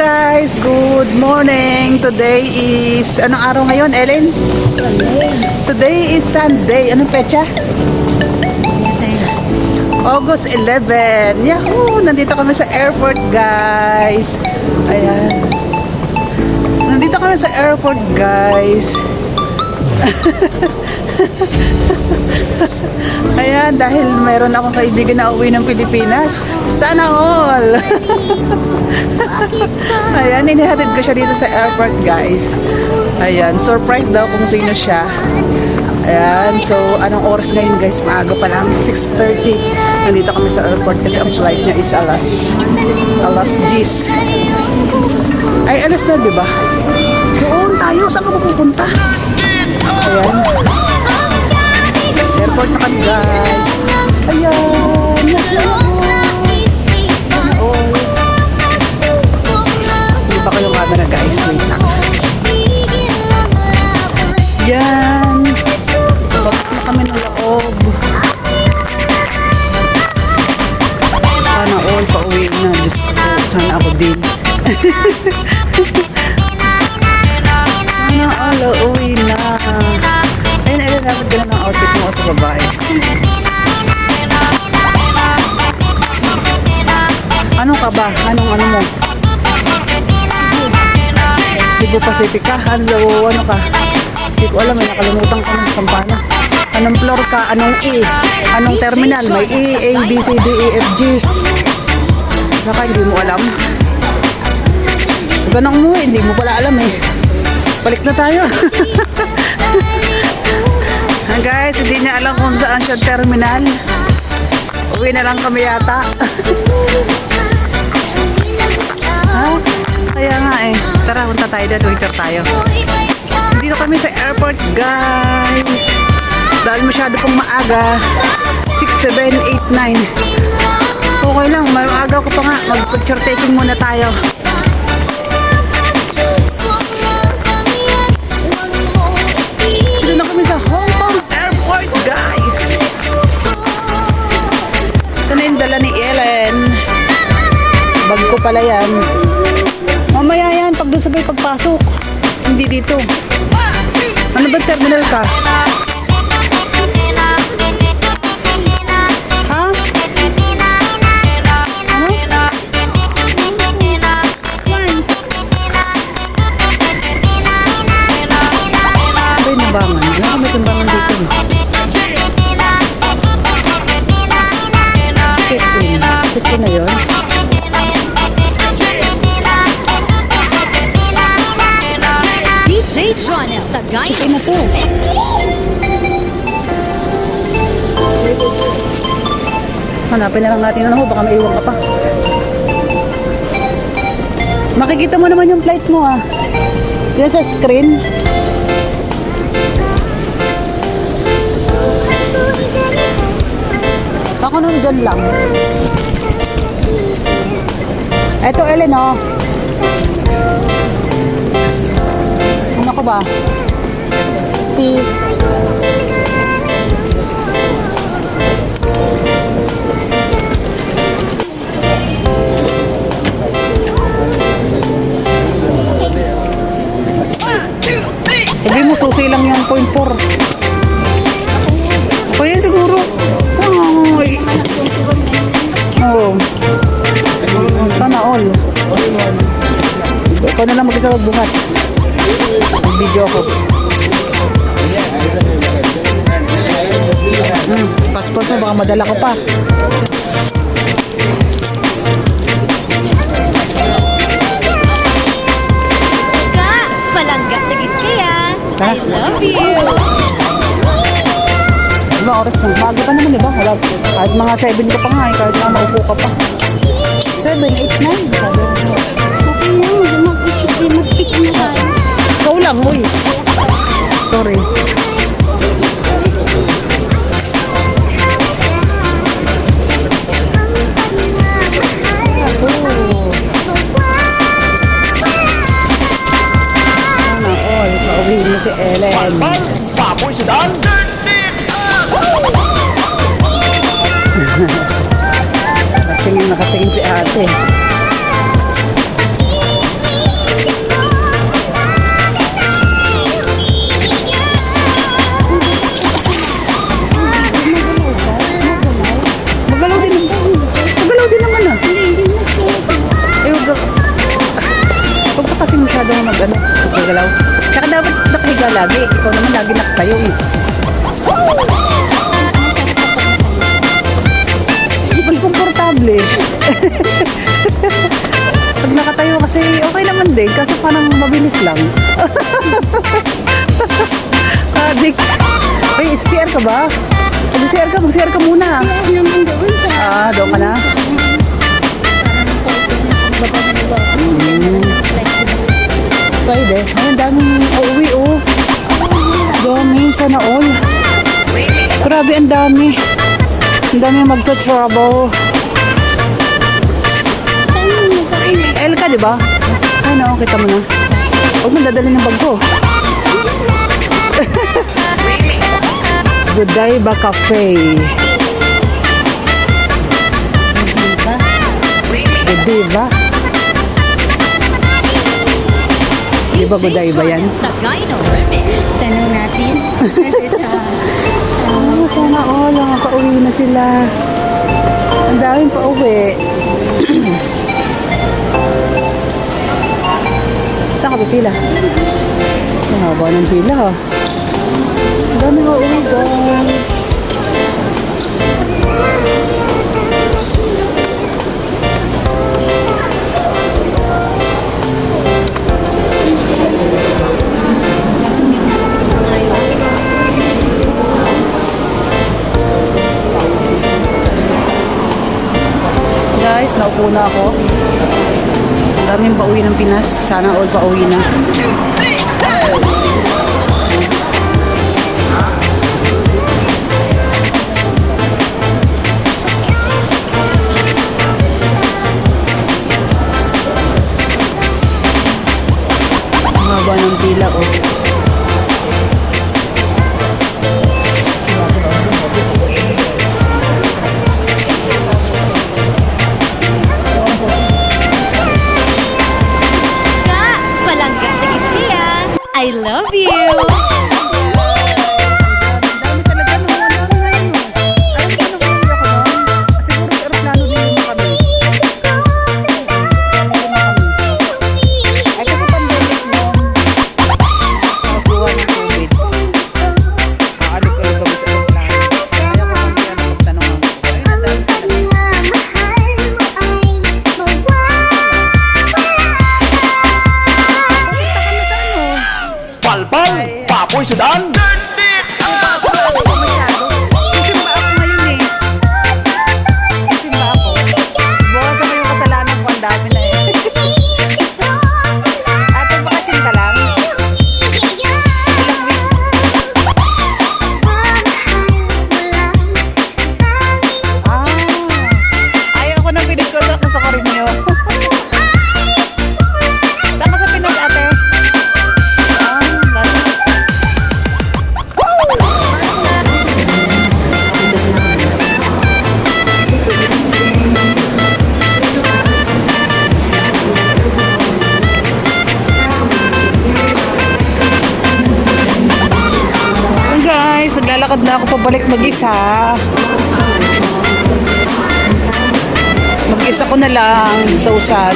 guys, good morning. Today is, anong araw ngayon, Ellen? Today is Sunday. Anong petsa? August 11. Yahoo! Nandito kami sa airport, guys. Ayan. Nandito kami sa airport, guys. Ayan, dahil mayroon akong kaibigan na uwi ng Pilipinas. Sana all! Ayan, inihatid ko siya dito sa airport, guys. Ayan, surprise daw kung sino siya. Ayan, so anong oras ngayon, guys? Maaga pa lang, 6:30. Nandito kami sa airport kasi ang flight niya is alas 10. Ay, alas 9, diba? Doon tayo, saan ka pupunta? Ayan. Airport na kami, guys. Ayan. Sana all. Hindi pa ko yung camera, guys. Wait lang. Yan. Bakit na kami ng loob? Sana all, pauwi na. Diyos ko, sana ako din. Sana all, uwi na. Ayun, ayun, dapat gano'n ang outfit mo sa babae. Ano ka ba? Anong ano mo? Cebu Pacific ka? Ano ka? Hindi ko alam, may nakalimutan ko ng kampana. Anong floor ka? Anong E? Anong terminal? May E, A, B, C, D, E, F, G. Baka hindi mo alam. Ganang mo eh, hindi mo pala alam eh. Balik na tayo. Guys, hindi niya alam kung saan siya terminal. Uwi na lang kami yata. Ha? Kaya nga eh. Tara, punta tayo doon. Waiter tayo. Dito kami sa airport, guys. Dahil masyado pong maaga. 6, 7, 8, 9. Okay lang, may maaga ko pa nga. Mag-picture taking muna tayo. Dito na kami sa Hong Kong Airport, guys. Ito na yung dala ni Ellen. Bag ko pala yan. Mamaya yan, pag doon sabay pagpasok. Hindi dito. Ano ba terminal ka? Ha? Ano? May timbangan. Ano may timbangan dito? Check-in. Check-in na yun. DJ Johnny sa Gaya. Check-in na to. Hanapin na lang natin ano, baka maiwan ka pa. Makikita mo naman yung flight mo ah. Yan sa screen. Ako nandun lang. Eto Ellen oh. Ano ko ba? T. Sabi mo susi lang yung 0.4. O yan siguro. Ay. Oh. Sana all. Ikaw na lang mag-isa magbungat. Mag-video ako. Passport mo, baka madala ko pa. Ka, palangga tigit kaya. I love you. Iba oras na. Maaga pa naman, diba? Kahit mga 7 ka pa nga eh. Kahit mga maupo ka pa. 7, 8, 9. Okay mo, mag-check na tayo. Ikaw lang, uy. Sorry. Sana all. Pauwihin mo si Ellen. Papoy sa daan! Nakatingin si ate. dapat nakahiga lagi. Ikaw naman lagi nakatayo eh. Mas komportable. Pag nakatayo kasi okay naman din. Kasi parang mabilis lang. Adik. Ay, share ka ba? Mag-share ka muna. Doon ka na? Pwede. Ay, ang daming uuwi, oh. Dami, sana all. Grabe, ang dami. Ang dami magta-trouble. El ka, di ba? Ay, no, kita mo na. Huwag mo dadalhin ng bag ko. Godiva Cafe. Godiva? Di ba Godiva yan? Sa Gyno Remix. Tanong natin. Sana all, nakaka-uwi na sila. Ang daming pa-uwi. Saan ka pipila? Ang haba ng pila ha. Ang daming pa-uwi guys. Guys, naupo na ako. Ang daming pauwi ng Pinas. Sana all pauwi na. Ang haba ng pila, oh. Palangga, tigit kaya. I love you. Dami talaga nung ano ko ngayon. Alam ko nung hindi ako noon. Siguro sa aeroplano din yung kami. Ay kasi pandemic noon. Kasuhan ng COVID. Aadik ko lang kami sa aeroplano. Kaya ko kami ano magtanong ako. Ay, ang dami talaga. Pupunta ka na sa ano? Palpal, papoy sedan. Sisimba ako ngayon eh. Sisimba ako. Bukasan ko yung kasalanan ko. Ang dami na eh. Ate, bakasin ka lang. Ilang weeks. Ayaw ko ng pinagkulak ko sa Carino. Saan ka sa Pinas, ate? Lalo. Guys, naglalakad na ako pabalik mag-isa. Mag-isa ko na lang sa usad.